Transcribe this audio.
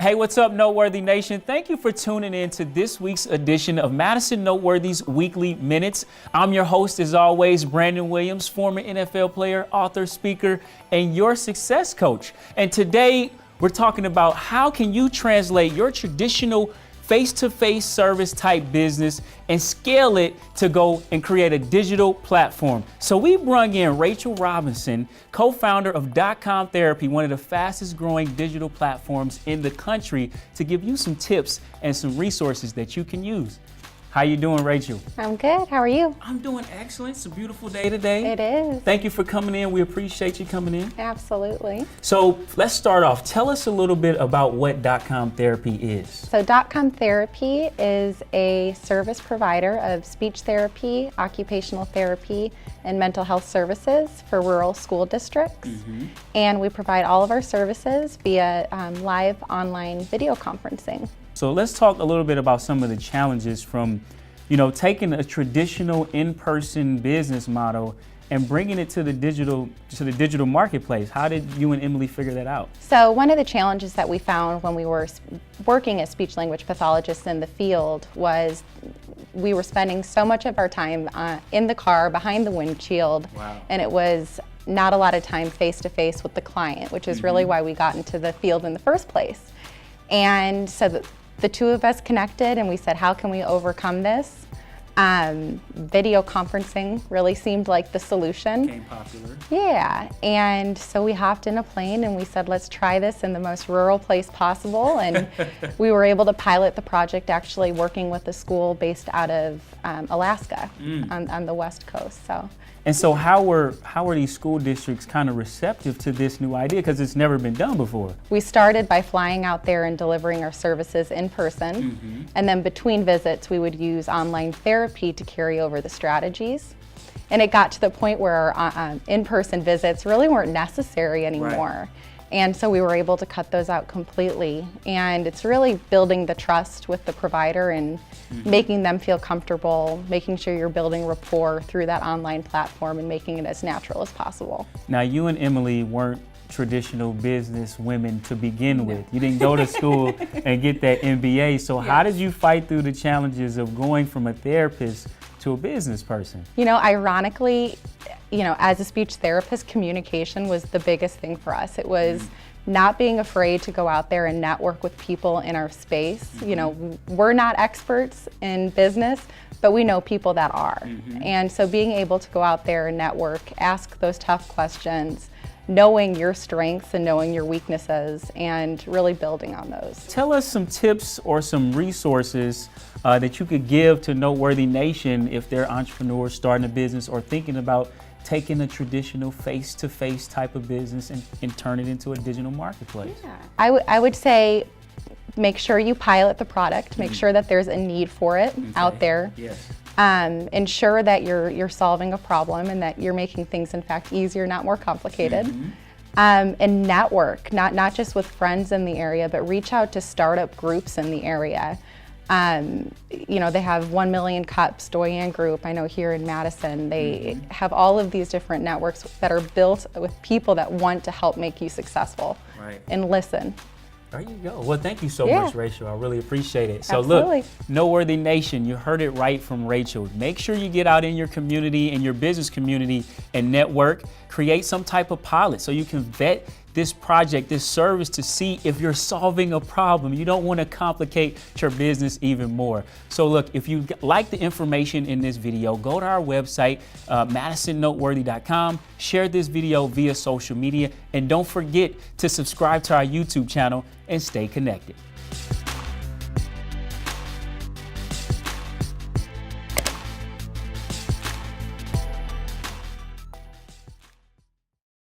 Hey, what's up, Noteworthy Nation? Thank you for tuning in to this week's edition of Madison Noteworthy's Weekly Minutes. I'm your host, as always, Brandon Williams, former NFL player, author, speaker, and your success coach. And today, we're talking about how can you translate your traditional face-to-face service type business and scale it to go and create a digital platform. So we brought in Rachel Robinson, co-founder of Gocalm Therapy, one of the fastest growing digital platforms in the country, to give you some tips and some resources that you can use. How you doing, Rachel? I'm good. How are you? I'm doing excellent. It's a beautiful day today. It is. Thank you for coming in. We appreciate you coming in. Absolutely. So let's start off. Tell us a little bit about what Gocalm Therapy is. So Gocalm Therapy is a service provider of speech therapy, occupational therapy, and mental health services for rural school districts. And we provide all of our services via live online video conferencing. So let's talk a little bit about some of the challenges from, taking a traditional in-person business model and bringing it to the digital marketplace. How did you and Emily figure that out? So one of the challenges that we found when we were working as speech language pathologists in the field was we were spending so much of our time in the car behind the windshield. Wow. And it was not a lot of time face-to-face with the client, which is really why we got into the field in the first place. And so the two of us connected and we said, how can we overcome this? Video conferencing really seemed like the solution. Became popular. Yeah, and so we hopped in a plane and we said, let's try this in the most rural place possible. And we were able to pilot the project actually working with a school based out of Alaska on the West Coast. And so how were these school districts kind of receptive to this new idea? Because it's never been done before. We started by flying out there and delivering our services in person. And then between visits, we would use online therapy to carry over the strategies. And it got to the point where our in-person visits really weren't necessary anymore. Right. And so we were able to cut those out completely. And it's really building the trust with the provider and making them feel comfortable, making sure you're building rapport through that online platform and making it as natural as possible. Now, you and Emily weren't traditional business women to begin with. You didn't go to school and get that MBA. So how did you fight through the challenges of going from a therapist to a business person? Ironically, as a speech therapist, communication was the biggest thing for us. It was not being afraid to go out there and network with people in our space. We're not experts in business, but we know people that are. And so being able to go out there and network, ask those tough questions, knowing your strengths and knowing your weaknesses and really building on those. Tell us some tips or some resources that you could give to Noteworthy Nation if they're entrepreneurs starting a business or thinking about taking a traditional face-to-face type of business and turn it into a digital marketplace. Yeah. I would say make sure you pilot the product, make sure that there's a need for it out there. Yes. Ensure that you're solving a problem and that you're making things in fact easier, not more complicated. And network, not just with friends in the area, but reach out to startup groups in the area. They have 1 Million Cups, Doyen Group, I know here in Madison, they have all of these different networks that are built with people that want to help make you successful. Right. And listen. There you go. Well, thank you so much, Rachel. I really appreciate it. So Absolutely. Look, Noteworthy Nation, you heard it right from Rachel. Make sure you get out in your community, in your business community, and network. Create some type of pilot so you can vet this project, this service, to see if you're solving a problem. You don't want to complicate your business even more. So look, if you like the information in this video, go to our website, madisonNoteworthy.com, share this video via social media, and don't forget to subscribe to our YouTube channel and stay connected.